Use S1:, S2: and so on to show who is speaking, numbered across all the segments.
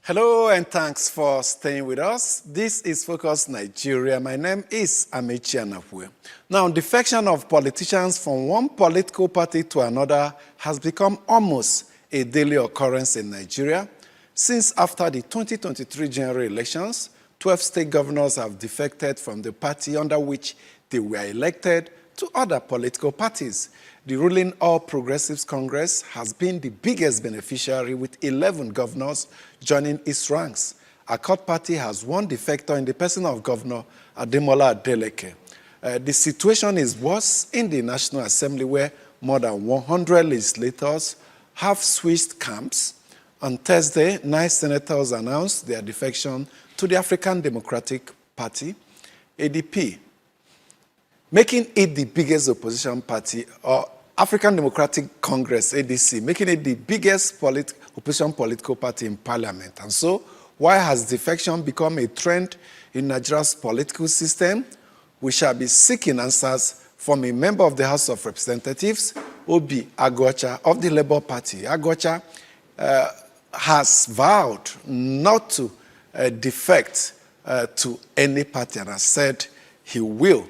S1: Hello and thanks for staying with us. This is Focus Nigeria. My name is Amechi Anapwe. Now, defection of politicians from one political party to another has become almost a daily occurrence in Nigeria. Since after the 2023 general elections, 12 state governors have defected from the party under which they were elected to other political parties. The ruling All Progressives Congress has been the biggest beneficiary with 11 governors joining its ranks. Accord Party has one defector in the person of Governor Ademola Adeleke. The situation is worse in the National Assembly, where more than 100 legislators have switched camps. On Thursday, 9 senators announced their defection to the African Democratic Party, ADP, making it the biggest opposition party, or African Democratic Congress, ADC, making it the biggest opposition political party in parliament. And so, why has defection become a trend in Nigeria's political system? We shall be seeking answers from a member of the House of Representatives, Obi Agwocha of the Labour Party. Agwocha has vowed not to defect to any party and has said he will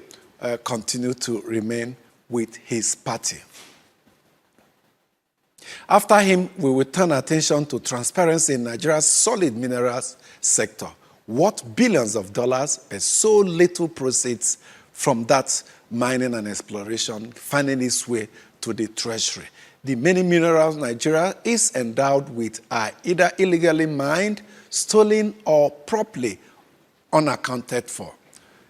S1: continue to remain with his party. After him, we will turn attention to transparency in Nigeria's solid minerals sector. What billions of dollars and so little proceeds from that mining and exploration finding its way to the treasury. The many minerals Nigeria is endowed with are either illegally mined, stolen, or properly unaccounted for.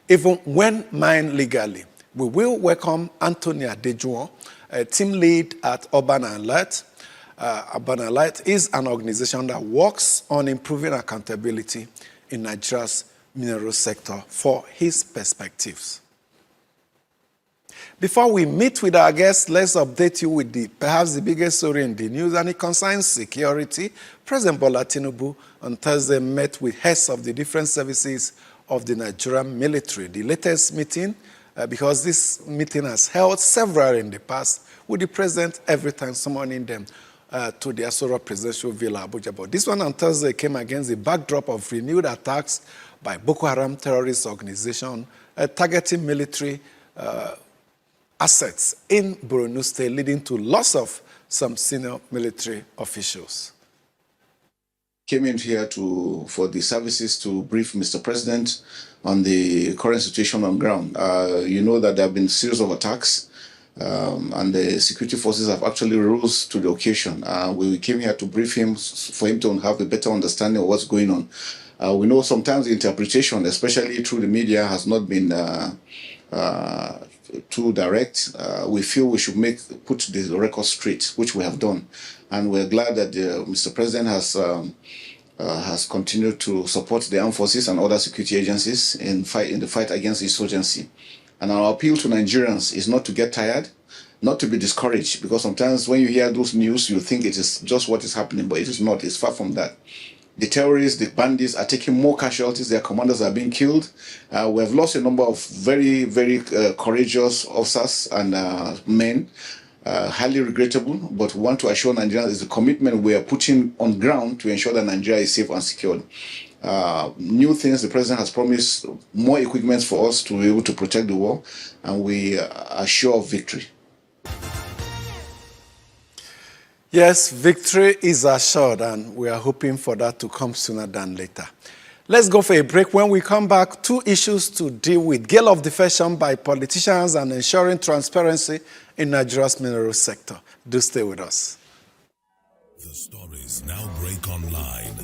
S1: Even when mined legally, we will welcome Anthony Adejuwon, a team lead at Urban Alert. Urban Alert is an organization that works on improving accountability in Nigeria's mineral sector for his perspectives. Before we meet with our guests, let's update you with perhaps the biggest story in the news, and it concerns security. President Bola Tinubu on Thursday met with heads of the different services of the Nigerian military. The latest meeting, because this meeting has held several in the past, with the president every time summoning them to the Aso Rock Presidential Villa, Abuja. But this one on Thursday came against the backdrop of renewed attacks by Boko Haram terrorist organization targeting military assets in Borno State, leading to loss of some senior military officials.
S2: Came in here for the services to brief Mr. President on the current situation on ground. You know that there have been a series of attacks, and the security forces have actually rose to the occasion. We came here to brief him for him to have a better understanding of what's going on. We know sometimes the interpretation, especially through the media, has not been too direct. We feel we should put the record straight, which we have done, and we're glad that Mr. President has continued to support the armed forces and other security agencies in the fight against insurgency. And our appeal to Nigerians is not to get tired, not to be discouraged, because sometimes when you hear those news, you think it is just what is happening, but it is not. It's far from that. The terrorists, the bandits are taking more casualties. Their commanders are being killed. We have lost a number of very, very courageous officers and men. Highly regrettable, but we want to assure Nigerians is the commitment we are putting on ground to ensure that Nigeria is safe and secured. New things, the president has promised more equipment for us to be able to protect the war, and we are sure of victory.
S1: Yes, victory is assured, and we are hoping for that to come sooner than later. Let's go for a break. When we come back, two issues to deal with: gale of defection by politicians and ensuring transparency in Nigeria's mineral sector. Do stay with us.
S3: The stories now break online.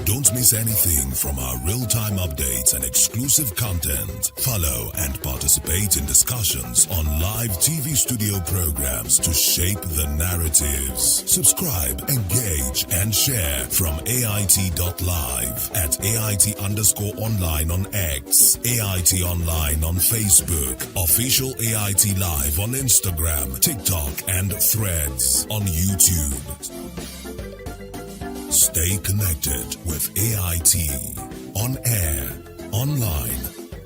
S3: Don't miss anything from our real-time updates and exclusive content. Follow and participate in discussions on live TV studio programs to shape the narratives. Subscribe, engage, and share from AIT.live at AIT_online on X, AIT Online on Facebook, Official AIT Live on Instagram, TikTok, and Threads on YouTube. Stay connected with AIT. On air, online,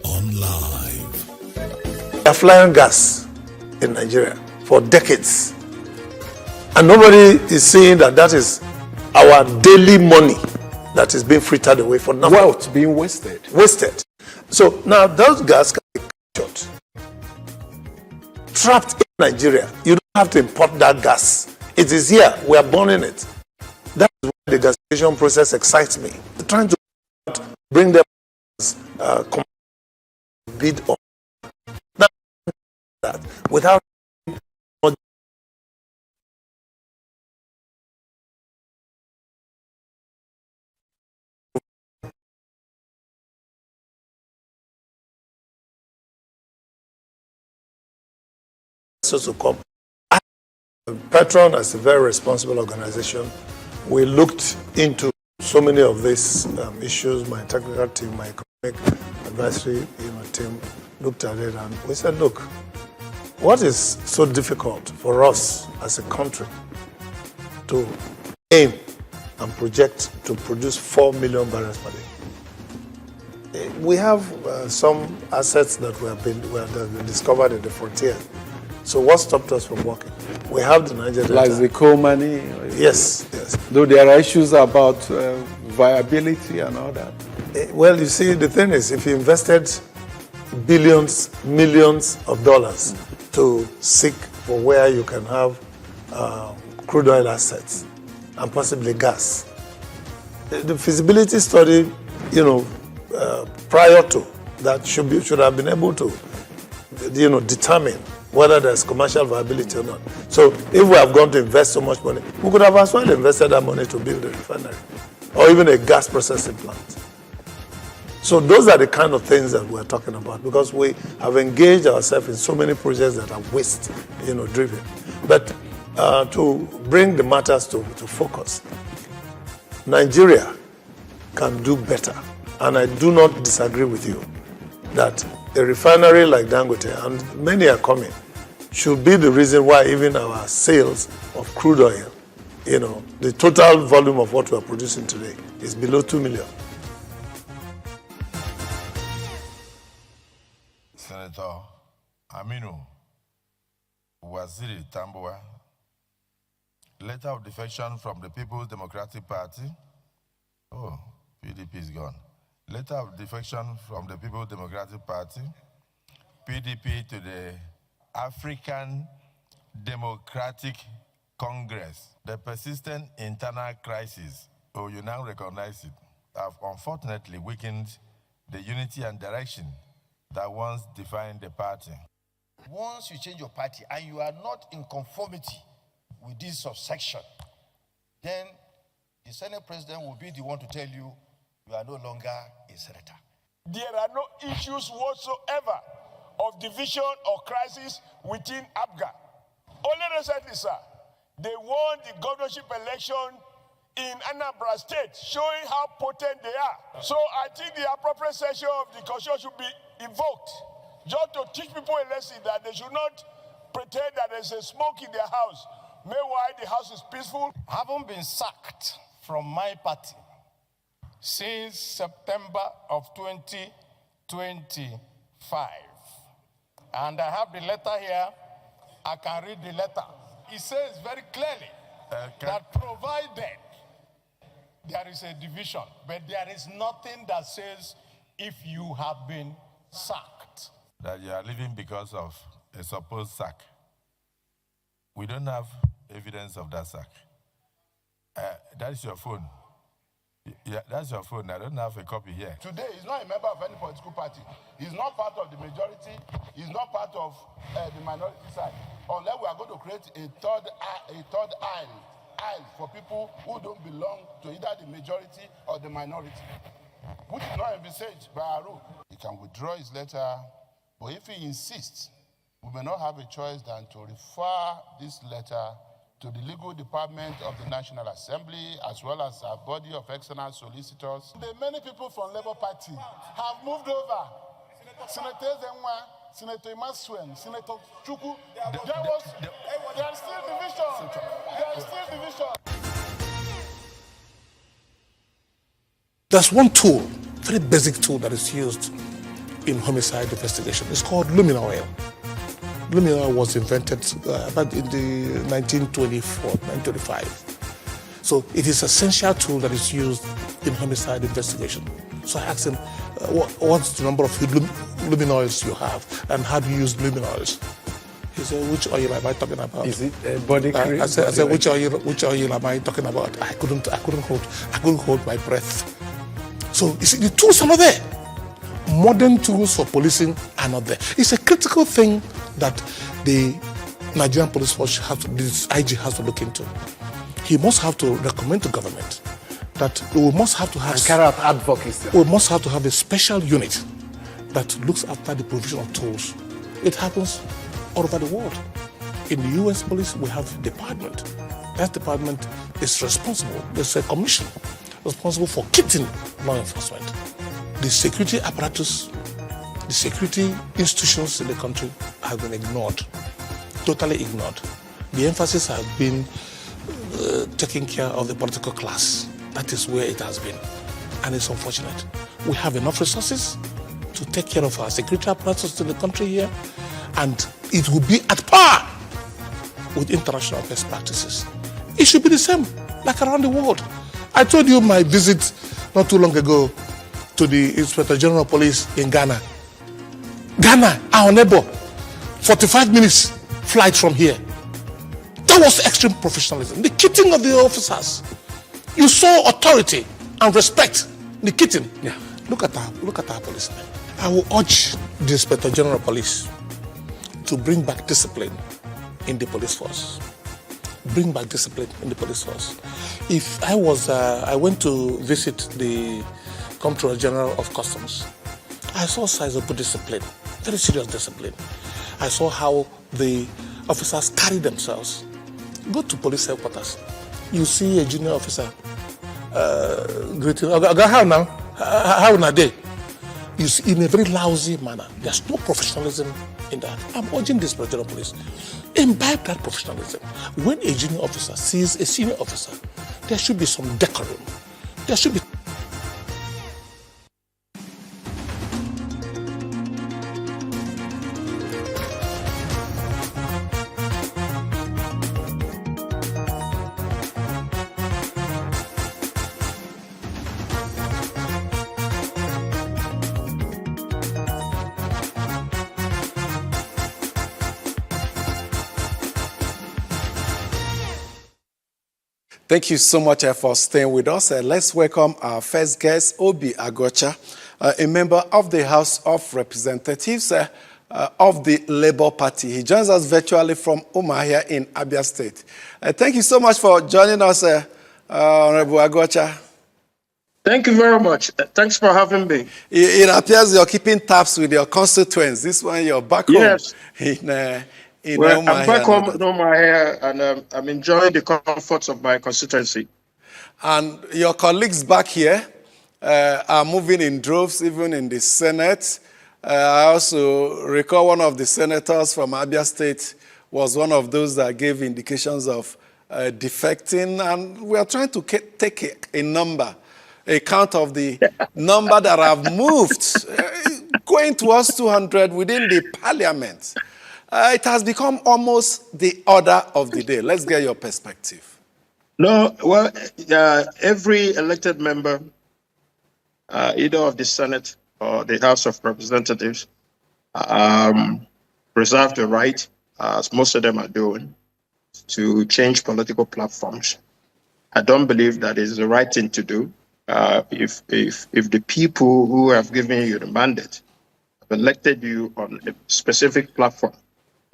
S3: on live.
S4: They are flying gas in Nigeria for decades. And nobody is saying that that is our daily money that is being frittered away for nothing.
S1: Wealth being wasted.
S4: Wasted. So now those gas can be captured, trapped in Nigeria. You don't have to import that gas. It is here. We are burning it. That is why the gasification process excites me. We're trying to bring them bid on that without to come. Petron, as a very responsible organization, we looked into so many of these issues. My technical team, my economic advisory team looked at it, and we said, look, what is so difficult for us as a country to aim and project to produce 4 million barrels per day? We have some assets that have been discovered in the frontier. So what stopped us from working? We have the Niger Delta.
S1: Like the coal money?
S4: Yes, yes.
S1: Though there are issues about viability and all that.
S4: Well, you see, the thing is, if you invested billions, millions of dollars to seek for where you can have crude oil assets and possibly gas, the feasibility study, prior to that should have been able to, determine whether there's commercial viability or not. So if we have gone to invest so much money, we could have as well invested that money to build a refinery or even a gas processing plant. So those are the kind of things that we're talking about, because we have engaged ourselves in so many projects that are waste, driven. But to bring the matters to focus, Nigeria can do better. And I do not disagree with you that a refinery like Dangote, and many are coming, should be the reason why even our sales of crude oil, the total volume of what we are producing today is below 2 million.
S5: Senator Aminu Waziri Tambuwa, letter of defection from the People's Democratic Party. Oh, PDP is gone. Letter of defection from the People's Democratic Party, PDP, to the African Democratic Congress. The persistent internal crisis, you now recognize it, have unfortunately weakened the unity and direction that once defined the party.
S6: Once you change your party and you are not in conformity with this subsection, then the Senate President will be the one to tell you you are no longer a senator.
S7: There are no issues whatsoever of division or crisis within APGA. Only recently, sir, they won the governorship election in Anambra State, showing how potent they are. So I think the appropriate session of the Constitution should be invoked, just to teach people a lesson that they should not pretend that there's a smoke in their house. Meanwhile, the house is peaceful.
S6: I haven't been sacked from my party since September of 2025. And I have the letter here. I can read the letter. It says very clearly that provided there is a division, but there is nothing that says if you have been sacked.
S5: That you are leaving because of a supposed sack. We don't have evidence of that sack. That is your phone. Yeah, that's your phone. I don't have a copy here.
S7: Today, he's not a member of any political party. He's not part of the majority. He's not part of the minority side. Unless we are going to create a third aisle for people who don't belong to either the majority or the minority, which is not envisaged by our rule. He can withdraw his letter, but if he insists, we may not have a choice than to refer this letter to the legal department of the National Assembly, as well as our body of external solicitors.
S8: The many people from Labour Party have moved over. Senator Zenwa, Senator Imasuen, Senator Chuku. There is still division. There is still division.
S4: There's one tool, very basic tool that is used in homicide investigation. It's called lumina oil.
S9: luminol was invented about in the 1924, 1925. So it is an essential tool that is used in homicide investigation. So I asked him, what's the number of luminols you have, and how do you use luminols? He said, which oil am I talking about?
S1: Is it a body cream?
S9: I said, which oil am I talking about? I couldn't hold my breath. So you see, the tools are not there. Modern tools for policing are not there. It's a critical thing that the Nigerian Police Force this IG has to look into. He must have to recommend to government that we must have to have
S1: and carry out advocacy.
S9: We must have to have a special unit that looks after the provision of tools. It happens all over the world. In the US police, we have a department. That department is responsible. There's a commission responsible for kitting law enforcement. The security apparatus, the security institutions in the country have been ignored, totally ignored. The emphasis has been taking care of the political class. That is where it has been, and it's unfortunate. We have enough resources to take care of our security apparatus in the country here, and it will be at par with international best practices. It should be the same, like around the world. I told you my visit not too long ago to the Inspector General of Police in Ghana. Ghana, our neighbor, 45 minutes flight from here. That was extreme professionalism. The kitting of the officers. You saw authority and respect. The kitting.
S1: Yeah.
S9: Look at our policemen. I will urge the Inspector General of Police to bring back discipline in the police force. Bring back discipline in the police force. If I went to visit the Comptroller General of Customs, I saw sizable discipline, very serious discipline. I saw how the officers carry themselves. Go to police headquarters. You see a junior officer greeting, how now? How are they? You see, in a very lousy manner. There's no professionalism in that. I'm urging this General Police, imbibe that professionalism. When a junior officer sees a senior officer, there should be some decorum. There should be.
S1: Thank you so much for staying with us. Let's welcome our first guest, Obi Agocha, a member of the House of Representatives of the Labour Party. He joins us virtually from Umuahia in Abia State. Thank you so much for joining us, Honorable Agocha.
S10: Thank you very much. Thanks for having me.
S1: It appears you're keeping tabs with your constituents. This one, you're back home.
S10: Yes.
S1: I'm
S10: back home in Umuahia, and I'm enjoying the comforts of my constituency.
S1: And your colleagues back here are moving in droves, even in the Senate. I also recall one of the senators from Abia State was one of those that gave indications of defecting. And we are trying to take a number, a count of the number that have moved, going towards 200 within the parliament. It has become almost the order of the day. Let's get your perspective.
S10: No, well, every elected member, either of the Senate or the House of Representatives, reserve the right, as most of them are doing, to change political platforms. I don't believe that is the right thing to do. If the people who have given you the mandate have elected you on a specific platform,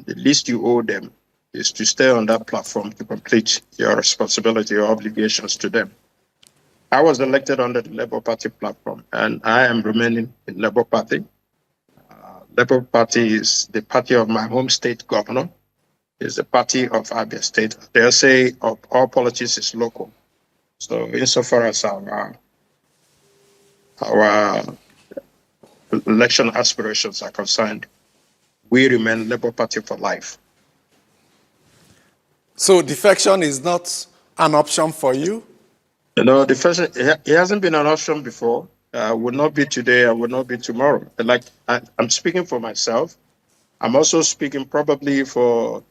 S10: the least you owe them is to stay on that platform to complete your responsibility or obligations to them. I was elected under the Labour Party platform, and I am remaining in Labour Party. Labour Party is the party of my home state governor, is the party of Abia State. They say of all politics is local. So insofar as our election aspirations are concerned, we remain Labour Party for life.
S1: So defection is not an option for you?
S10: No, defection, it hasn't been an option before. Will not be today, I will not be tomorrow. Like I'm speaking for myself. I'm also speaking probably for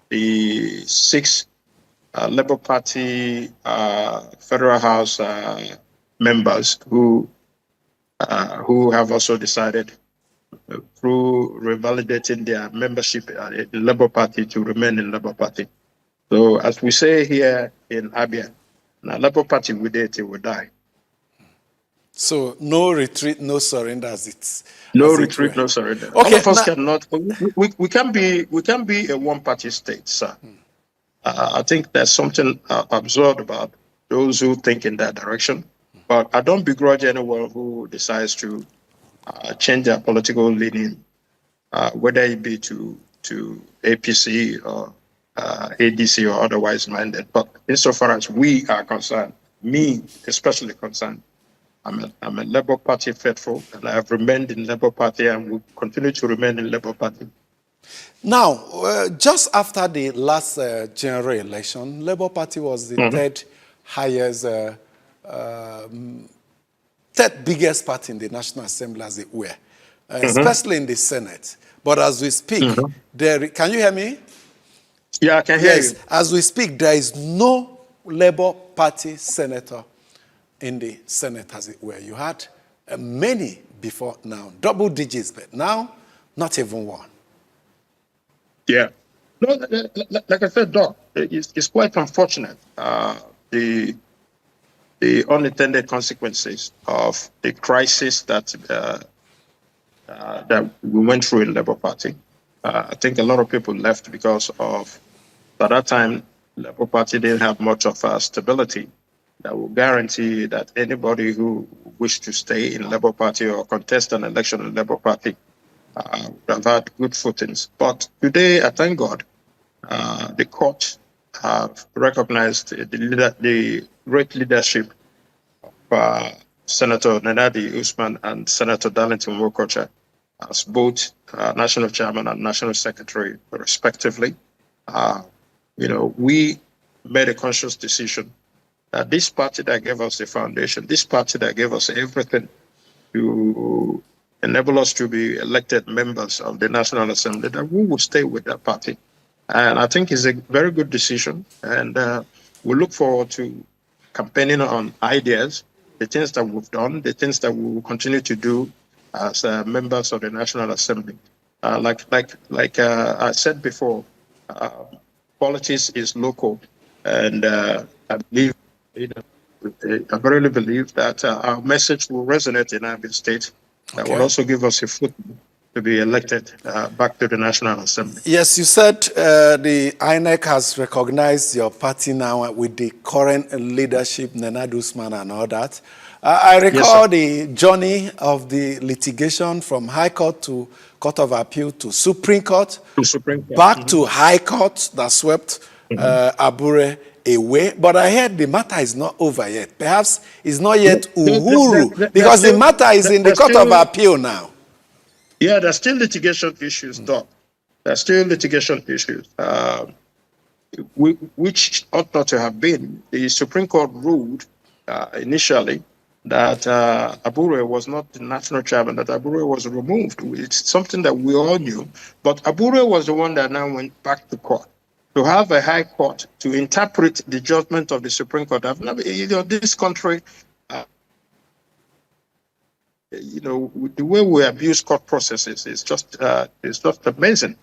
S10: the 6 Labour Party Federal House members who have also decided through revalidating their membership in the Labour Party to remain in Labour Party. So as we say here in Abia, now Labour Party will dare till we die.
S1: So no retreat, no surrender, as it's
S10: no
S1: as
S10: retreat,
S1: it were.
S10: no surrender.
S1: Okay,
S10: All of us
S1: now-
S10: cannot. We can be a one-party state, sir. I think there's something absurd about those who think in that direction. But I don't begrudge anyone who decides to change their political leaning, whether it be to APC or ADC or otherwise minded. But insofar as we are concerned, me especially concerned, I'm a Labour Party faithful, and I have remained in Labour Party and will continue to remain in Labour Party.
S1: Now, just after the last general election, Labour Party was the third highest, third biggest party in the National Assembly, as it were, especially in the Senate. But as we speak, can you hear me?
S10: Yeah, I can hear
S1: Yes,
S10: you.
S1: as we speak, there is no Labour Party senator in the Senate, as it were. You had many before now, double digits, but now, not even one.
S10: Yeah. No, like I said, Doc, it's quite unfortunate. The unintended consequences of the crisis that we went through in Labour Party. I think a lot of people left because of, by that time, Labour Party didn't have much of stability that will guarantee that anybody who wished to stay in Labour Party or contest an election in Labour Party would have had good footings. But today, I thank God, the court have recognized the great leadership of Senator Nenadi Usman and Senator Darlington Wokocha as both national chairman and national secretary, respectively. We made a conscious decision that this party that gave us the foundation, this party that gave us everything to enable us to be elected members of the National Assembly, that we will stay with that party. And I think it's a very good decision. And we look forward to campaigning on ideas, the things that we've done, the things that we will continue to do as members of the National Assembly. Like I said before, politics is local. And I believe, I really believe that our message will resonate in Abia State. That will also give us a foot to be elected back to the National Assembly.
S1: Yes, you said the INEC has recognized your party now with the current leadership, Nenadi Usman and all that. I recall the journey of the litigation from High Court to Court of Appeal to Supreme Court, back to High Court that swept Abure away. But I heard the matter is not over yet. Perhaps it's not yet Uhuru, because the matter is in the Court of Appeal now.
S10: Yeah, there's still litigation issues, Doc. There's still litigation issues, which ought not to have been. The Supreme Court ruled initially that Abure was not the national chairman, that Abure was removed. It's something that we all knew. But Abure was the one that now went back to court. To have a high court to interpret the judgment of the Supreme Court. This country, the way we abuse court processes is just amazing.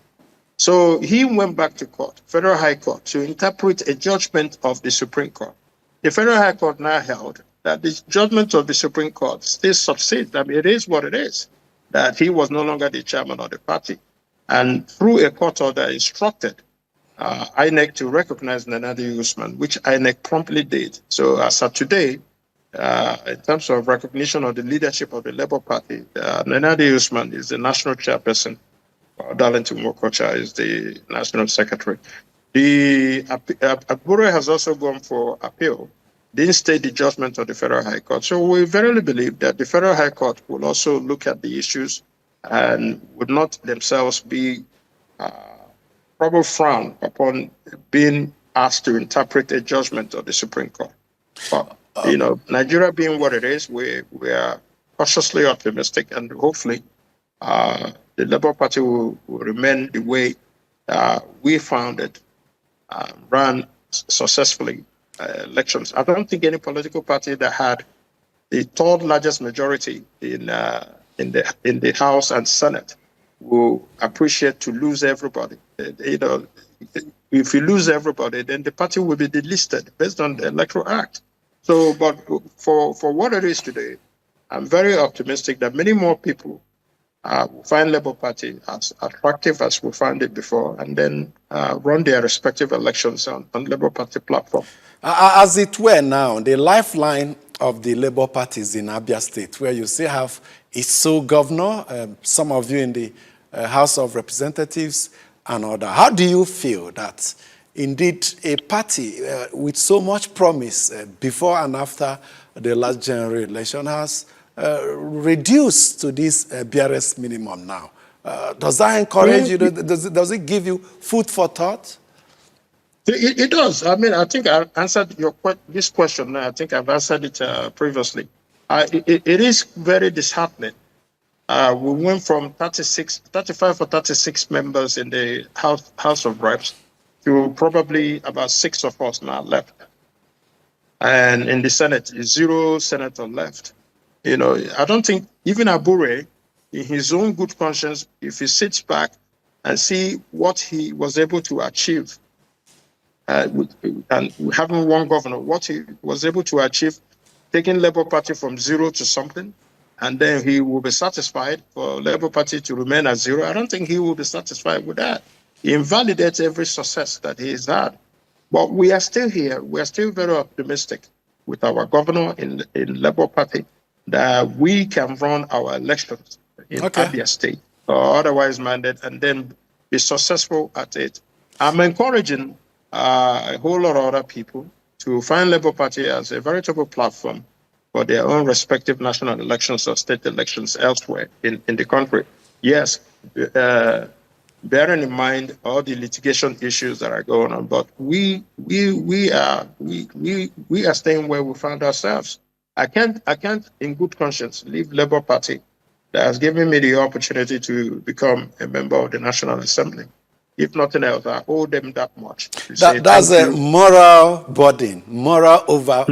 S10: So he went back to court, Federal High Court, to interpret a judgment of the Supreme Court. The Federal High Court now held that the judgment of the Supreme Court still subsists. I mean, it is what it is, that he was no longer the chairman of the party. And through a court order instructed INEC to recognize Nenadi Usman, which INEC promptly did. So as of today, in terms of recognition of the leadership of the Labour Party, Nenadi Usman is the national chairperson. Darlington Wokocha is the national secretary. The Abure has also gone for appeal, didn't state the judgment of the Federal High Court. So we verily believe that the Federal High Court will also look at the issues and would not themselves be probably frown upon being asked to interpret a judgment of the Supreme Court. But, Nigeria being what it is, we are cautiously optimistic, and hopefully the Labour Party will remain the way we found it, ran successfully elections. I don't think any political party that had the third largest majority in the House and Senate will appreciate to lose everybody. If you lose everybody, then the party will be delisted based on the Electoral Act. So, but for what it is today, I'm very optimistic that many more people will find Labour Party as attractive as we found it before, and then run their respective elections on Labour Party platform.
S1: As it were now, the lifeline of the Labour Party is in Abia State, where you still have its sole governor, some of you in the House of Representatives and other. How do you feel that indeed a party with so much promise before and after the last general election has reduced to this BRS minimum now? Does that encourage you? Does it give you food for thought?
S10: It does. I mean, I think I answered this question. I think I've answered it previously. It is very disheartening. We went from 35 or 36 members in the House of Reps to probably about 6 of us now left. And in the Senate, 0 senator left. You know, I don't think even Abure, in his own good conscience, if he sits back and see what he was able to achieve, and having one governor, what he was able to achieve, taking Labour Party from 0 to something, and then he will be satisfied for Labour Party to remain at 0. I don't think he will be satisfied with that. He invalidates every success that he has had. But we are still here. We are still very optimistic with our governor in Labour Party that we can run our elections in Abia State or otherwise minded and then be successful at it. I'm encouraging a whole lot of other people to find Labour Party as a veritable platform for their own respective national elections or state elections elsewhere in the country. Yes, bearing in mind all the litigation issues that are going on, but we are staying where we found ourselves. I can't in good conscience leave Labour Party that has given me the opportunity to become a member of the National Assembly. If nothing else, I owe them that much.
S1: That's a moral burden, moral over.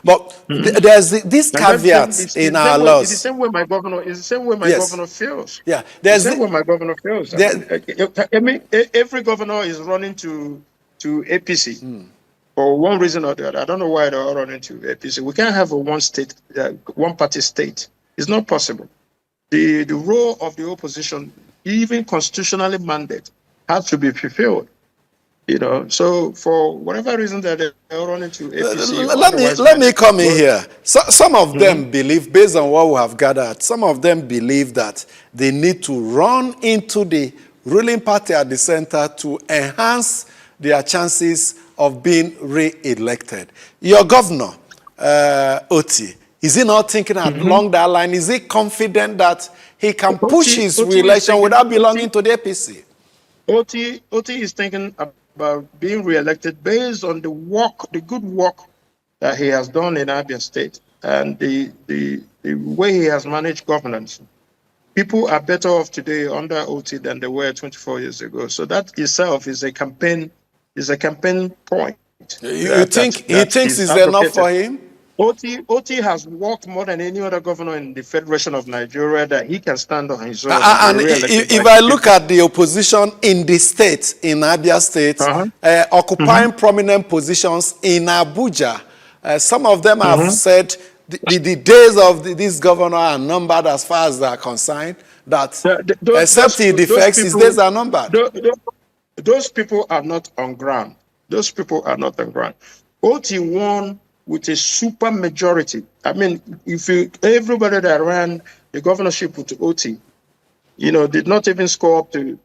S1: But there's this caveat in our laws.
S10: It's the same way my governor. It's the same way my governor feels.
S1: Yeah,
S10: there's the same way my governor feels. I mean, every governor is running to APC for one reason or the other. I don't know why they're all running to APC. We can't have a one party state. It's not possible. The role of the opposition, even constitutionally mandated, has to be fulfilled. You know, so for whatever reason that they're running to APC.
S1: Let me come in here. So, some of them believe, based on what we have gathered, some of them believe that they need to run into the ruling party at the center to enhance their chances of being re-elected. Your governor, Oti, is he not thinking along that line? Is he confident that he can push his re-election without belonging to the APC?
S10: Oti is thinking about being re-elected based on the good work that he has done in Abia State and the way he has managed governance. People are better off today under Oti than they were 24 years ago. So that itself is a campaign point.
S1: You think he thinks it's enough for him?
S10: Oti has worked more than any other governor in the Federation of Nigeria that he can stand on his own.
S1: And if I look at the opposition in the state, in Abia State, occupying prominent positions in Abuja, some of them have said the days of this governor are numbered as far as they are concerned, that except he defects, his days are numbered.
S10: Those people are not on ground. Those people are not on ground. Oti won with a super majority. I mean, everybody that ran the governorship with Oti, did not even score up to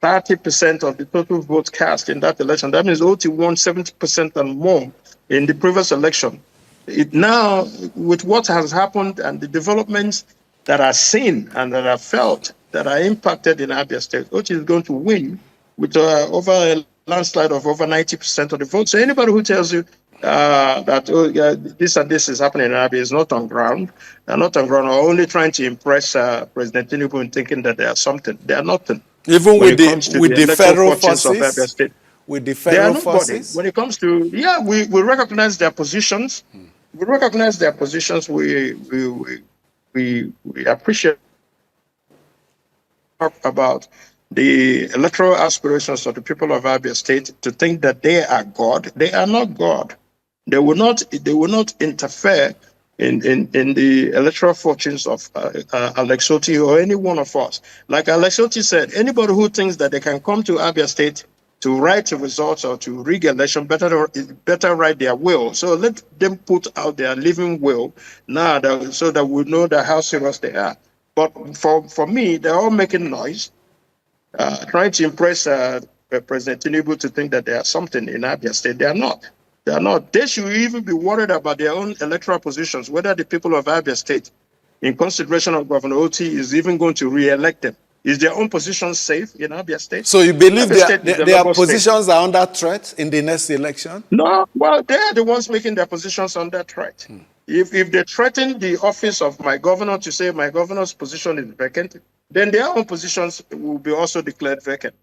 S10: 30% of the total votes cast in that election. That means Oti won 70% and more in the previous election. Now, with what has happened and the developments that are seen and that are felt, that are impacted in Abia State, Oti is going to win with over a landslide of over 90% of the votes. So anybody who tells you that this and this is happening in Abia is not on ground. They're not on ground. Or only trying to impress President Tinubu and thinking that they are something. They are nothing.
S1: Even
S10: When
S1: with
S10: it comes to
S1: the federal forces,
S10: of Abia State,
S1: with the
S10: they are
S1: federal
S10: nobody.
S1: forces.
S10: When it comes to we recognize their positions. We recognize their positions. We appreciate about the electoral aspirations of the people of Abia State to think that they are God. They are not God. They will not interfere in the electoral fortunes of Alex Otti or any one of us. Like Alex Otti said, anybody who thinks that they can come to Abia State to write the results or to rig election, better write their will. So let them put out their living will now, so that we know that how serious they are. But for me, they're all making noise, trying to impress President Tinubu to think that they are something in Abia State. They are not. They are not. They should even be worried about their own electoral positions, whether the people of Abia State, in consideration of Governor Otti, is even going to re-elect them. Is their own position safe in Abia State?
S1: So you believe their positions are under threat in the next election?
S10: No, well, they are the ones making their positions under threat. If they threaten the office of my governor to say my governor's position is vacant, then their own positions will be also declared vacant.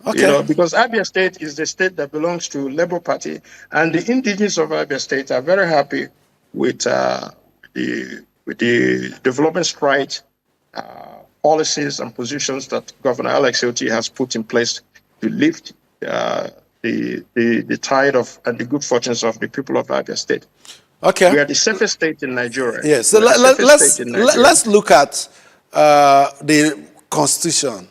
S1: Okay.
S10: Because Abia State is the state that belongs to Labour Party, and the indigenous of Abia State are very happy with the development stride policies and positions that Governor Alex Otti has put in place to lift the tide of and the good fortunes of the people of Abia State.
S1: Okay.
S10: We are the safest state in Nigeria.
S1: Yes. So let's look at the Constitution,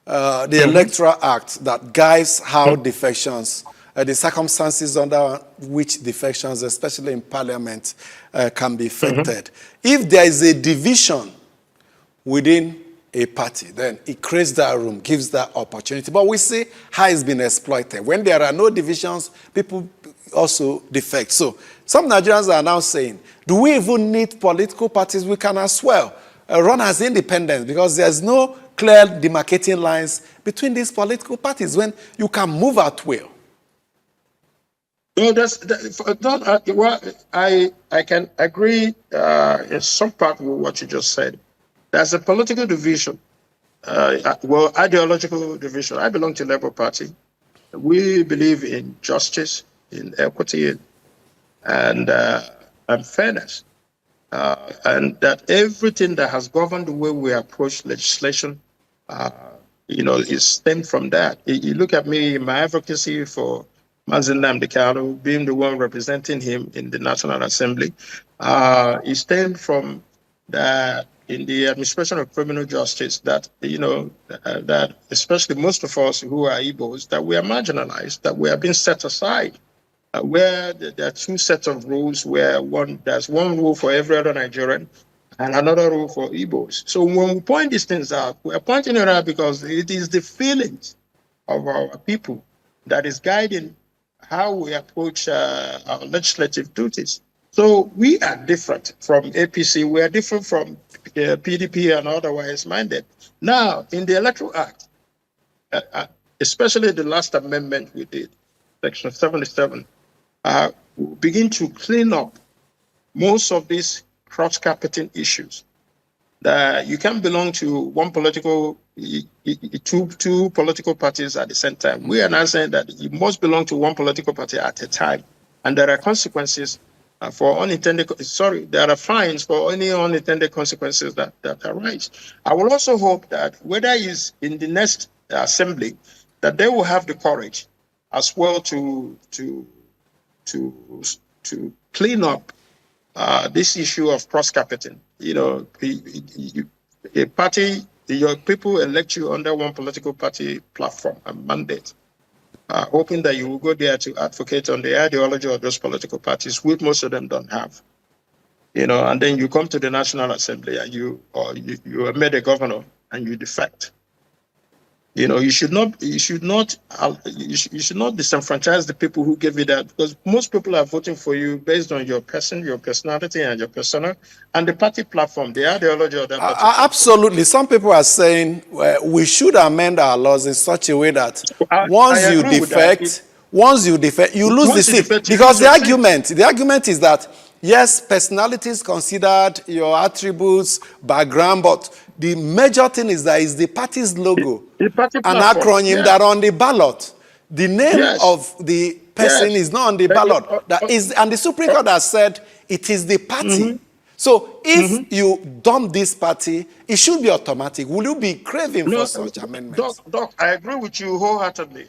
S1: the Electoral Act that guides how defections, the circumstances under which defections, especially in Parliament, can be effected. If there is a division within a party, then it creates that room, gives that opportunity. But we see how it's been exploited. When there are no divisions, people also defect. So some Nigerians are now saying, do we even need political parties? We can as well run as independents, because there's no clear demarcating lines between these political parties when you can move at will.
S10: No, I can agree in some part with what you just said. There's a political division, ideological division. I belong to Labour Party. We believe in justice, in equity, and fairness, and that everything that has governed the way we approach legislation, is stemmed from that. You look at me, my advocacy for Mazi Nnamdi Kanu, being the one representing him in the National Assembly, it stemmed from that. In the administration of criminal justice, that that especially most of us who are Igbos, that we are marginalized, that we are being set aside, where there are two sets of rules, where there's one rule for every other Nigerian and another rule for Igbos. So when we point these things out, we are pointing it out because it is the feelings of our people that is guiding how we approach our legislative duties. So we are different from APC. We are different from PDP and otherwise minded. Now, in the Electoral Act, especially the last amendment we did, Section 77, we begin to clean up most of these cross-carpeting issues. That you can belong to one political, two political parties at the same time. We are now saying that you must belong to one political party at a time, and there are consequences for unintended. There are fines for any unintended consequences that arise. I will also hope that whether it's in the next assembly, that they will have the courage as well to clean up this issue of cross-carpeting. A party, your people elect you under one political party platform and mandate, hoping that you will go there to advocate on the ideology of those political parties, which most of them don't have. And then you come to the National Assembly and you are made a governor and you defect. You should not disenfranchise the people who gave you that, because most people are voting for you based on your person, your personality, and your persona, and the party platform, the ideology of that party.
S1: Absolutely. Some people are saying we should amend our laws in such a way that once you defect, Once you defect, you lose the seat. Because the argument is that, yes, personality is considered, your attributes, background, but the major thing is that it's the party's logo, an acronym that are on the ballot. The name of the person is not on the ballot. And the Supreme Court has said it is the party. So if you dump this party, it should be automatic. Will you be craving for such amendments?
S10: Doc, I agree with you wholeheartedly.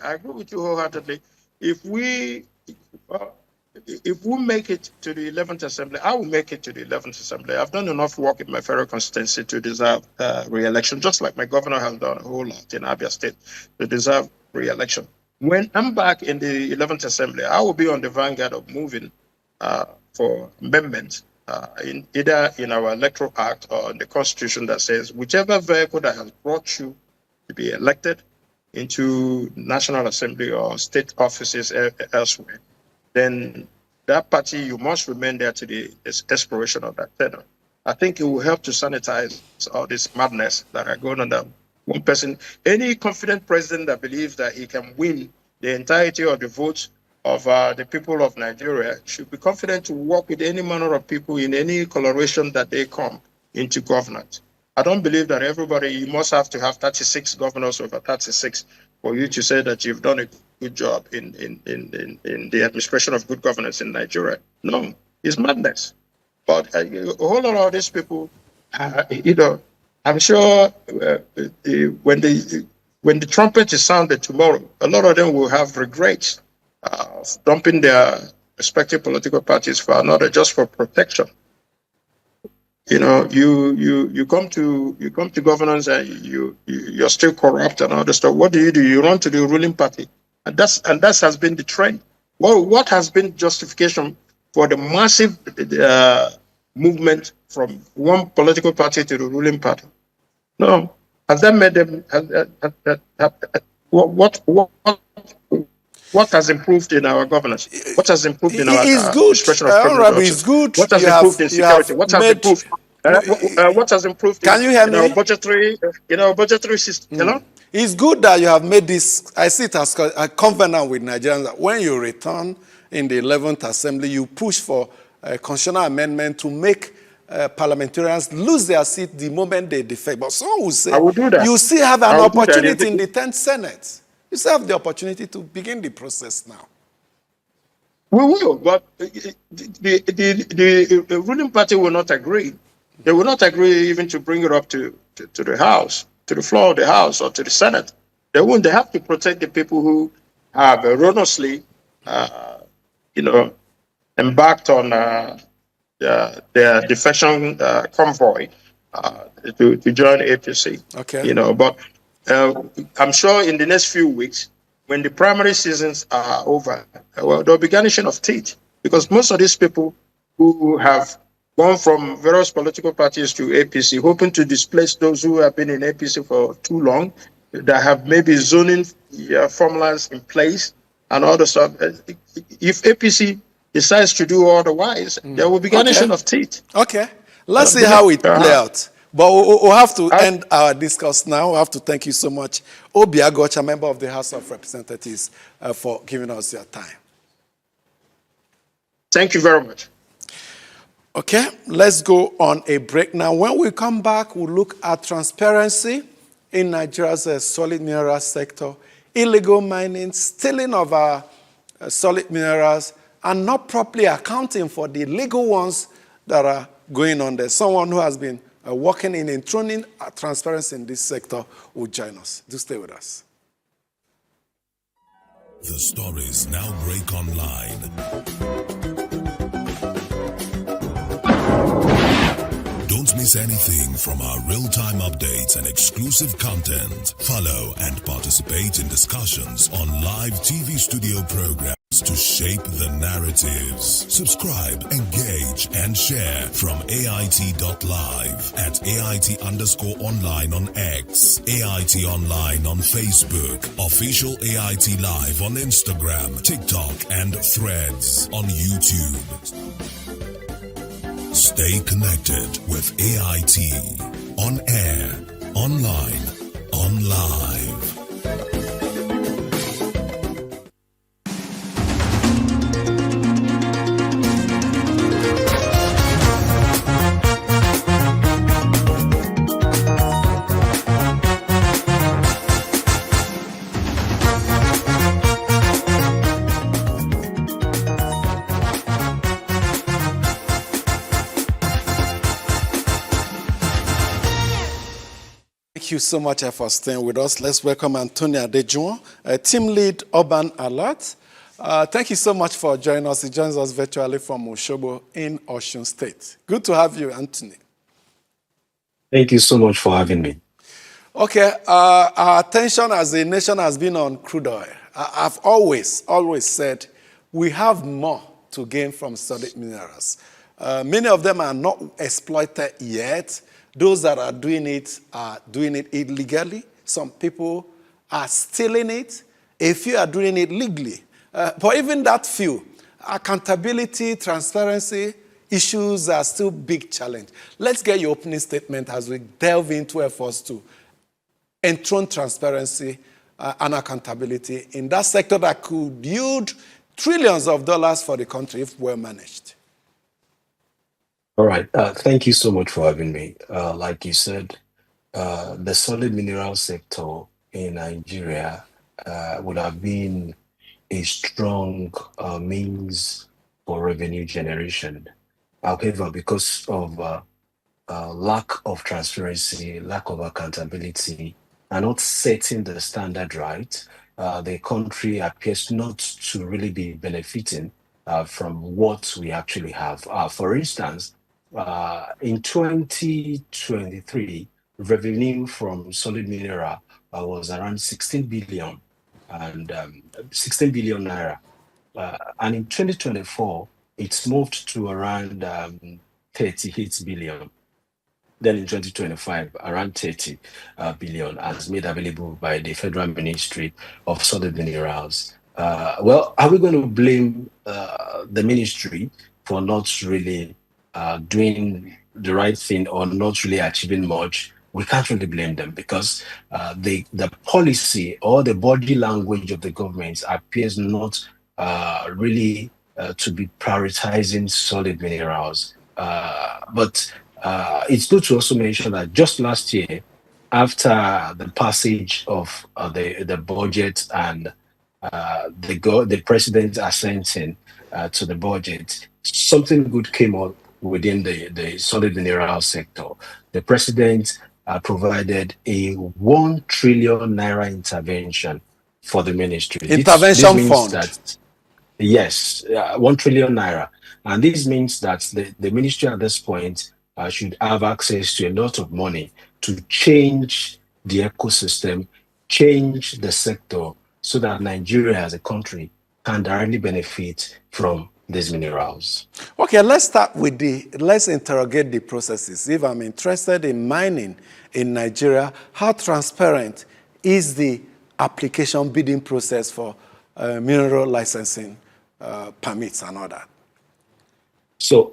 S10: If we make it to the 11th Assembly, I will make it to the 11th Assembly. I've done enough work in my federal constituency to deserve re-election, just like my governor has done a whole lot in Abia State to deserve re-election. When I'm back in the 11th Assembly, I will be on the vanguard of moving for amendments either in our electoral act or in the constitution that says whichever vehicle that has brought you to be elected into National Assembly or state offices elsewhere, then that party, you must remain there to the expiration of that tenure. I think it will help to sanitize all this madness that are going on there. One person, any confident president that believes that he can win the entirety of the votes of the people of Nigeria should be confident to work with any manner of people in any coloration that they come into governance. I don't believe that everybody, you must have to have 36 governors over 36 for you to say that you've done a good job in the administration of good governance in Nigeria. No, it's madness. But a whole lot of these people, I'm sure when the trumpet is sounded tomorrow, a lot of them will have regrets of dumping their respective political parties for another just for protection. You come to governance and you're still corrupt and all this stuff. What do? You run to the ruling party, and that has been the trend. Well, what has been justification for the massive movement from one political party to the ruling party? No, has that made them? What has improved in our governance? What has improved in our administration of criminal justice?
S1: It's good.
S10: What has improved in security? What has improved? What has improved?
S1: Can you hear me?
S10: Our budgetary system. You know?
S1: It's good that you have made this. I see it as a covenant with Nigerians that when you return in the 11th Assembly, you push for a constitutional amendment to make parliamentarians lose their seat the moment they defect. But some will say you still have an opportunity in the 10th Senate. You still have the opportunity to begin the process now.
S10: We will, but the ruling party will not agree. They will not agree even to bring it up to the House, to the floor of the House or to the Senate. They won't. They have to protect the people who have erroneously, embarked on their defection convoy to join APC.
S1: Okay.
S10: But I'm sure in the next few weeks, when the primary seasons are over, there'll be garnishing of teeth, because most of these people who have gone from various political parties to APC, hoping to displace those who have been in APC for too long, that have maybe zoning formulas in place and all the stuff. If APC decides to do otherwise, there will be garnishing of teeth.
S1: Okay. Let's see how it plays out. But we'll have to end our discourse now. We have to thank you so much, Obi Agocha, member of the House of Representatives, for giving us your time.
S10: Thank you very much.
S1: Okay, let's go on a break now. When we come back, we'll look at transparency in Nigeria's solid mineral sector, illegal mining, stealing of our solid minerals, and not properly accounting for the legal ones that are going on there. Someone who has been working in enthroning transparency in this sector will join us. Do stay with us.
S3: The stories now break online. Don't miss anything from our real-time updates and exclusive content. Follow and participate in discussions on live TV studio programs to shape the narratives. Subscribe, engage, and share from AIT.live at AIT_online on X, AIT Online on Facebook, Official AIT Live on Instagram, TikTok, and Threads on YouTube. Stay connected with AIT. On air, online, on live.
S1: Thank you so much for staying with us. Let's welcome Antonia Adejuwon, Team Lead Urban Alert. Thank you so much for joining us. He joins us virtually from Osogbo in Osun State. Good to have you, Anthony.
S11: Thank you so much for having me.
S1: Okay, our attention as a nation has been on crude oil. I've always said we have more to gain from solid minerals. Many of them are not exploited yet. Those that are doing it illegally. Some people are stealing it. A few are doing it legally. But even that few, accountability, transparency issues are still big challenge. Let's get your opening statement as we delve into efforts to enthrone transparency and accountability in that sector that could yield trillions of dollars for the country if well managed.
S11: All right. Thank you so much for having me. Like you said, the solid mineral sector in Nigeria would have been a strong means for revenue generation. However, because of lack of transparency, lack of accountability, and not setting the standard right, the country appears not to really be benefiting from what we actually have. For instance, in 2023, revenue from solid mineral was around 16 billion and 16 billion naira. And in 2024, it's moved to around 38 billion. Then in 2025, around 30 billion as made available by the Federal Ministry of Solid Minerals. Well, are we going to blame the ministry for not really doing the right thing or not really achieving much? We can't really blame them because the policy or the body language of the government appears not really to be prioritizing solid minerals. But it's good to also mention that just last year, after the passage of the budget and the president assenting to the budget, something good came up within the solid mineral sector. The president provided a 1 trillion naira intervention for the ministry.
S1: Intervention fund.
S11: That, yes, 1 trillion naira. And this means that the ministry at this point should have access to a lot of money to change the ecosystem, change the sector, so that Nigeria as a country can directly benefit from these minerals.
S1: Okay, let's interrogate the processes. If I'm interested in mining in Nigeria, how transparent is the application bidding process for mineral licensing permits and all that?
S11: So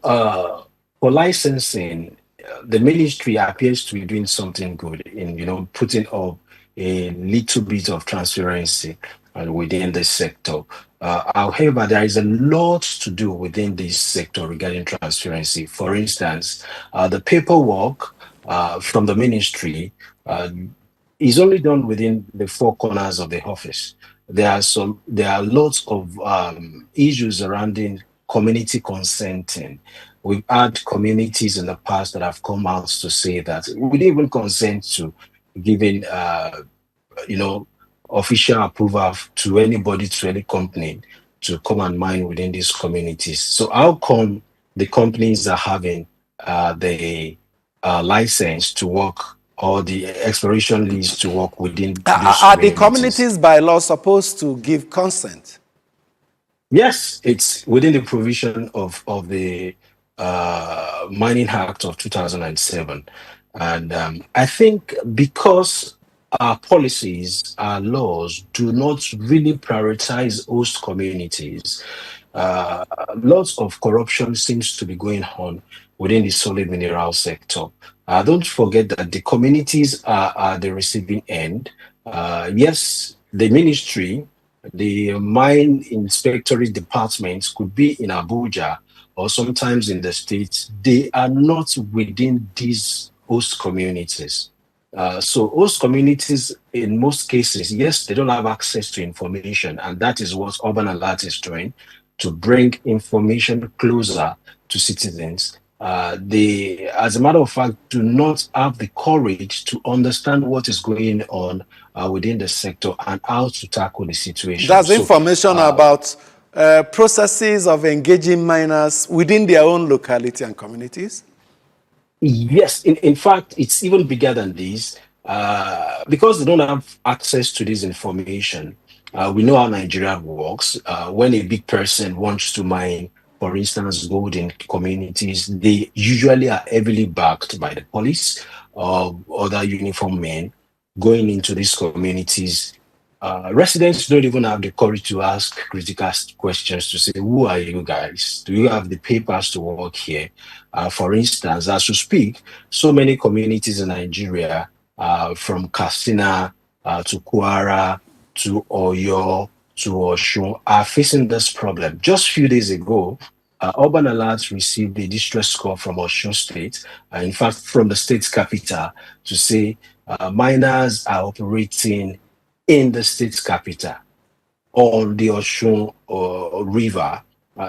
S11: for licensing, the ministry appears to be doing something good in, putting up a little bit of transparency within the sector. However, there is a lot to do within this sector regarding transparency. For instance, the paperwork from the ministry is only done within the four corners of the office. There are lots of issues surrounding community consenting. We've had communities in the past that have come out to say that we didn't even consent to giving, official approval to anybody, to any company to come and mine within these communities. So how come the companies are having the license to work or the exploration lease to work within these
S1: Are the communities by law supposed to give consent?
S11: Yes, it's within the provision of the Mining Act of 2007. And I think because our policies, our laws do not really prioritize host communities, lots of corruption seems to be going on within the solid mineral sector. Don't forget that the communities are the receiving end. Yes, the ministry, the mine inspectorate departments could be in Abuja or sometimes in the states. They are not within these host communities. So host communities, in most cases, yes, they don't have access to information, and that is what Urban Alert is doing, to bring information closer to citizens. they, as a matter of fact, do not have the courage to understand what is going on within the sector and how to tackle the situation.
S1: That's information about processes of engaging minors within their own locality and communities?
S11: Yes, in fact, it's even bigger than this. Because they don't have access to this information, we know how Nigeria works. When a big person wants to mine, for instance, gold in communities, they usually are heavily backed by the police or other uniformed men going into these communities. Residents don't even have the courage to ask critical questions to say, who are you guys? Do you have the papers to work here? For instance, as we speak, so many communities in Nigeria, from Katsina to Kwara to Oyo to Osun, are facing this problem. Just a few days ago, Urban Alert received a distress call from Osun State, in fact, from the state's capital, to say miners are operating in the state's capital on the Osun River.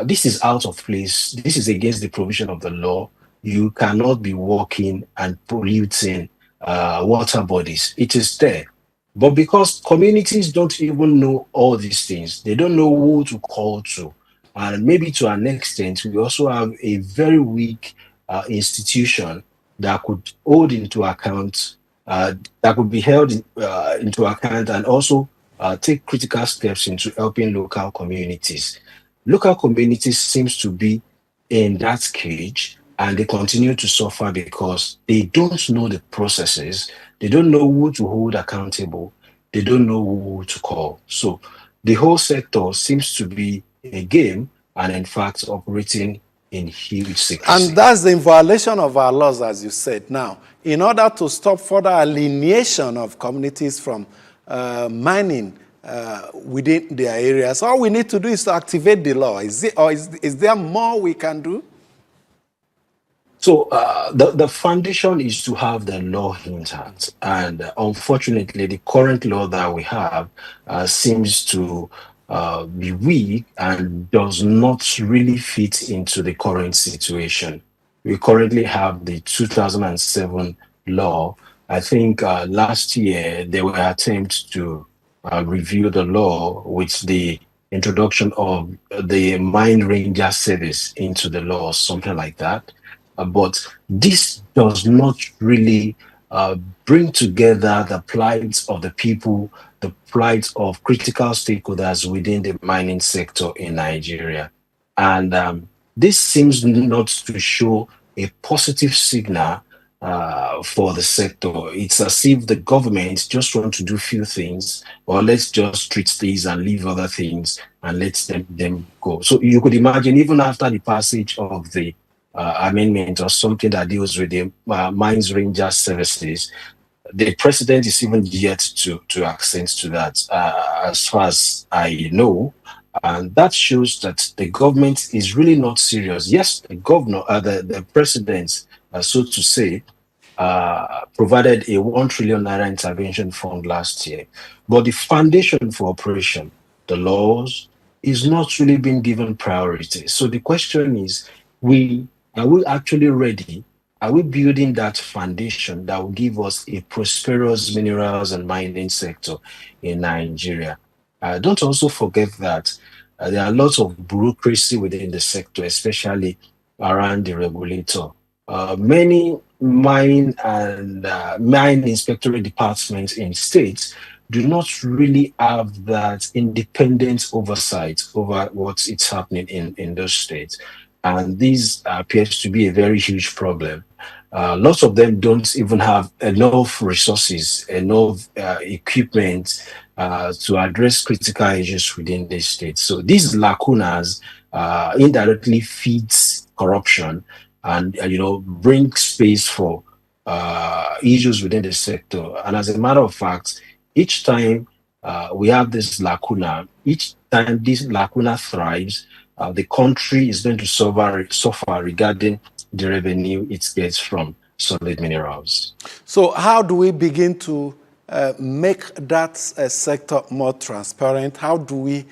S11: This is out of place. This is against the provision of the law. You cannot be walking and polluting water bodies. It is there. But because communities don't even know all these things, they don't know who to call to. And maybe to an extent, we also have a very weak institution that could hold into account, that could be held into account and also take critical steps into helping local communities. Local communities seems to be in that cage, and they continue to suffer because they don't know the processes. They don't know who to hold accountable. They don't know who to call. So the whole sector seems to be a game and in fact operating in huge secrecy.
S1: And that's the violation of our laws, as you said. Now, in order to stop further alienation of communities from mining within their areas, all we need to do is to activate the law. Is there more we can do?
S11: So the foundation is to have the law intact, and unfortunately, the current law that we have seems to be weak and does not really fit into the current situation. We currently have the 2007 law. I think last year there were attempts to review the law with the introduction of the Mine Ranger Service into the law, something like that. But this does not really bring together the plight of the people, the plight of critical stakeholders within the mining sector in Nigeria. And this seems not to show a positive signal for the sector. It's as if the government just want to do few things, or let's just treat these and leave other things and let them go. So you could imagine, even after the passage of the amendment or something that deals with the Mines Ranger Services, the president is even yet to accent to that, as far as I know. And that shows that the government is really not serious. Yes, the governor, the president, so to say, provided a 1 trillion naira intervention fund last year. But the foundation for operation, the laws, is not really being given priority. So the question is, are we actually ready? Are we building that foundation that will give us a prosperous minerals and mining sector in Nigeria? Don't also forget that there are lots of bureaucracy within the sector, especially around the regulator. Many mine and mine inspectorate departments in states do not really have that independent oversight over what's happening in those states. And this appears to be a very huge problem. Lots of them don't even have enough resources, enough equipment to address critical issues within the state. So these lacunas indirectly feeds corruption and bring space for issues within the sector. And as a matter of fact, each time we have this lacuna, each time this lacuna thrives, the country is going to suffer regarding the revenue it gets from solid minerals.
S1: So how do we begin to make that sector more transparent? How do we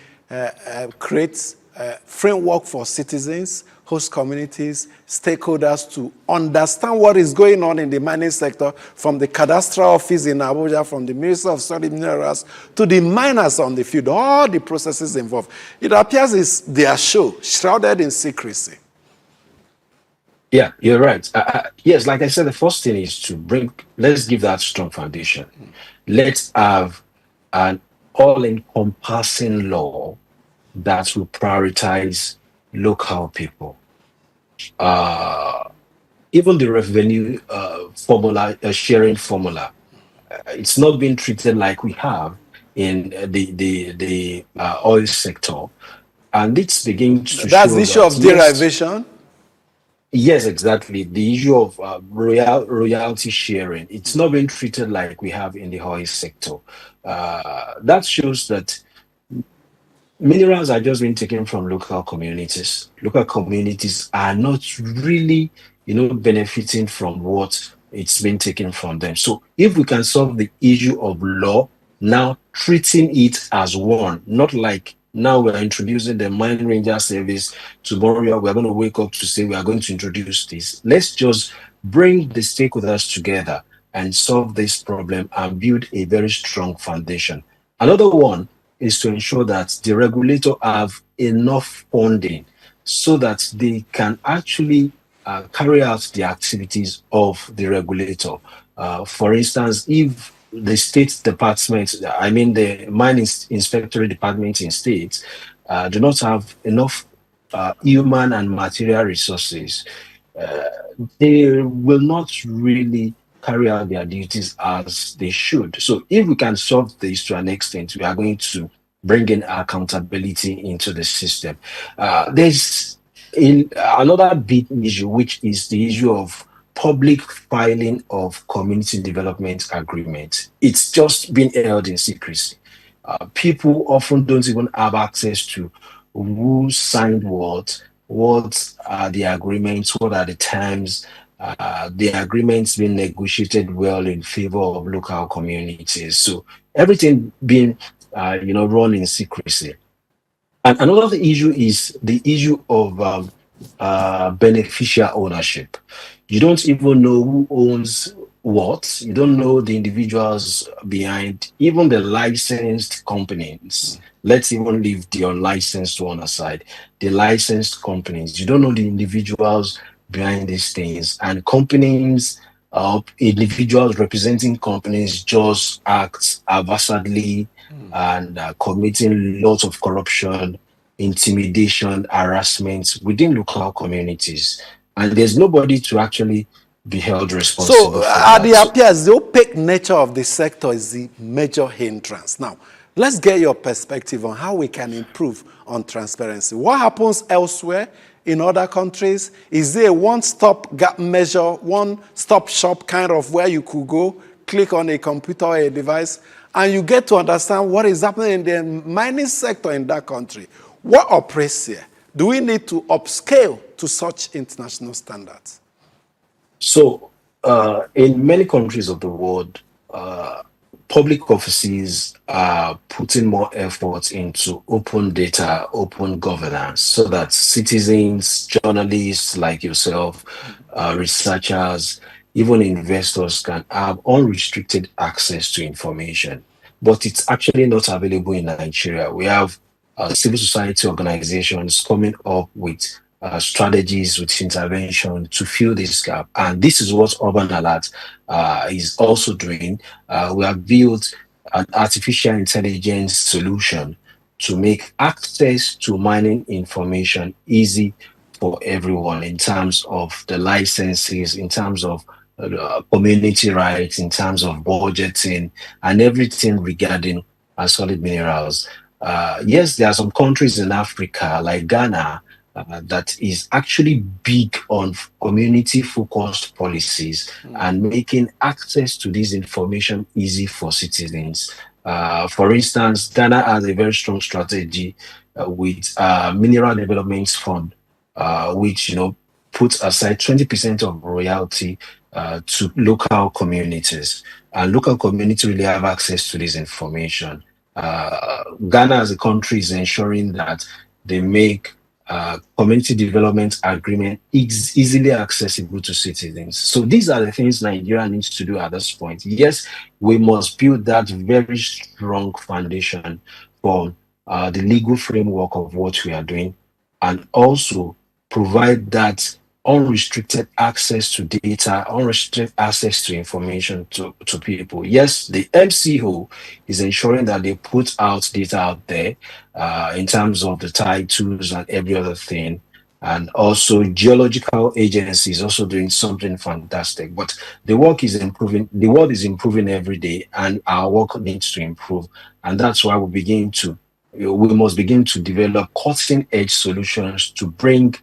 S1: create a framework for citizens host communities, stakeholders to understand what is going on in the mining sector, from the cadastral office in Abuja, from the Ministry of Solid Minerals to the miners on the field, all the processes involved. It appears it's their show, shrouded in secrecy.
S11: Yeah, you're right. Yes, like I said, the first thing is let's give that strong foundation. Let's have an all-encompassing law that will prioritize local people. Even the revenue sharing formula, it's not being treated like we have in the oil sector, and it's beginning to
S1: That's
S11: show
S1: the issue of derivation.
S11: Yes, exactly. The issue of royalty sharing, it's not being treated like we have in the oil sector. That shows that minerals are just being taken from local communities. Local communities are not really, benefiting from what it's been taken from them. So if we can solve the issue of law, now treating it as one, not like now we're introducing the Mine Ranger service. Tomorrow we're going to wake up to say we are going to introduce this. Let's just bring the stakeholders together and solve this problem and build a very strong foundation. Another one is to ensure that the regulator have enough funding so that they can actually carry out the activities of the regulator. For instance, if the state department, the mine inspectorate department in states, do not have enough human and material resources, they will not really carry out their duties as they should. So if we can solve this to an extent, we are going to bring in accountability into the system. There's another big issue, which is the issue of public filing of community development agreements. It's just been held in secrecy. People often don't even have access to who signed what are the agreements, what are the terms, the agreements being negotiated well in favor of local communities. So everything being, run in secrecy. And another issue is the issue of beneficial ownership. You don't even know who owns what. You don't know the individuals behind, even the licensed companies. Let's even leave the unlicensed one aside. The licensed companies, you don't know the individuals behind these things. And companies, individuals representing companies just act haphazardly and committing lots of corruption, intimidation, harassment within local communities. And there's nobody to actually be held responsible.
S1: So, it appears the opaque nature of the sector is the major hindrance. Now, let's get your perspective on how we can improve on transparency. What happens elsewhere in other countries? Is there a one-stop gap measure, one-stop shop kind of where you could go, click on a computer or a device, and you get to understand what is happening in the mining sector in that country? What operates here? Do we need to upscale to such international standards?
S11: So, in many countries of the world, public offices are putting more effort into open data, open governance, so that citizens, journalists like yourself, researchers, even investors can have unrestricted access to information. But it's actually not available in Nigeria. We have civil society organizations coming up with strategies, with intervention to fill this gap. And this is what Urban Alert is also doing. We have built an artificial intelligence solution to make access to mining information easy for everyone in terms of the licenses, in terms of community rights, in terms of budgeting, and everything regarding solid minerals. Yes, there are some countries in Africa, like Ghana, that is actually big on community-focused policies and making access to this information easy for citizens. For instance, Ghana has a very strong strategy with Mineral Development Fund, which puts aside 20% of royalty to local communities, and local communities really have access to this information. Ghana as a country is ensuring that they make community development agreement is easily accessible to citizens. So these are the things Nigeria needs to do at this point. Yes, we must build that very strong foundation for the legal framework of what we are doing, and also provide that unrestricted access to data, unrestricted access to information to people. Yes, the MCO is ensuring that they put out data out there in terms of the titles and every other thing. And also geological agencies also doing something fantastic. But the work is improving, the world is improving every day, and our work needs to improve. And that's why we must begin to develop cutting-edge solutions to bring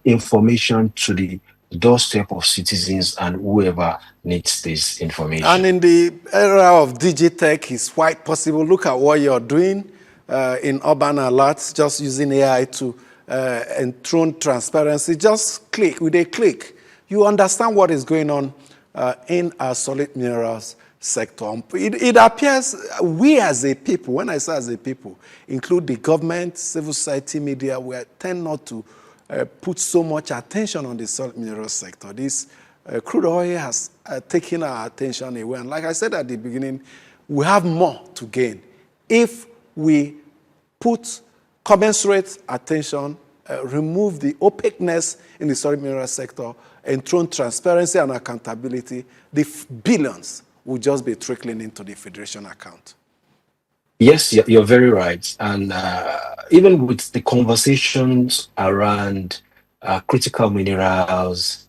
S11: information to the doorstep of citizens and whoever needs this information.
S1: And in the era of digitech, it's quite possible. Look at what you're doing in Urban Alert, just using AI to enthrone transparency. Just click, with a click, you understand what is going on in our solid minerals sector. It appears we as a people, when I say as a people, include the government, civil society, media, we tend not to put so much attention on the solid minerals sector. This crude oil has taken our attention away. And like I said at the beginning, we have more to gain if we put commensurate attention, remove the opaqueness in the solid minerals sector, enthrone transparency and accountability. The billions will just be trickling into the Federation account.
S11: Yes, you're very right. And even with the conversations around critical minerals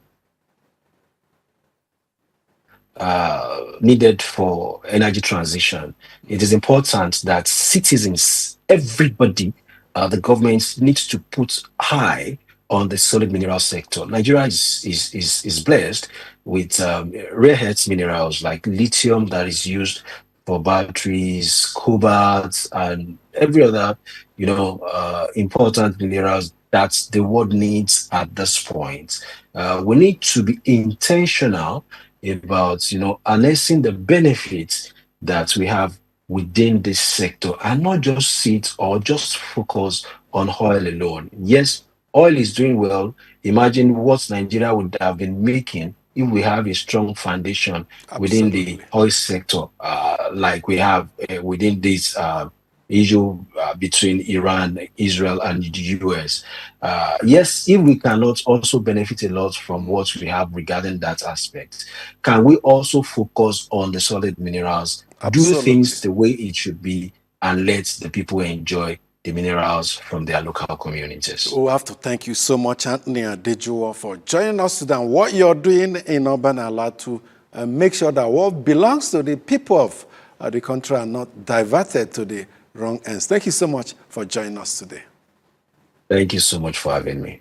S11: needed for energy transition, it is important that citizens, everybody, the government needs to put high on the solid mineral sector. Nigeria is blessed with rare earth minerals like lithium that is used for batteries, cobalt, and every other, important minerals that the world needs at this point. We need to be intentional about, harnessing the benefits that we have within this sector, and not just sit or just focus on oil alone. Yes, oil is doing well. Imagine what Nigeria would have been making if we have a strong foundation within the oil sector, like we have within this issue between Iran, Israel, and the US. Yes, if we cannot also benefit a lot from what we have regarding that aspect, can we also focus on the solid minerals, do things the way it should be, and let the people enjoy the minerals from their local communities?
S1: We have to thank you so much, Anthony Adejuwa, for joining us today and what you're doing in Urban Alert to make sure that what belongs to the people of the country are not diverted to the wrong ends. Thank you so much for joining us today.
S11: Thank you so much for having me.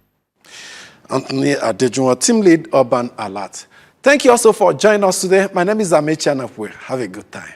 S1: Anthony Adejuwa, Team Lead, Urban Alert. Thank you also for joining us today. My name is Amechi Anapwe. Have a good time.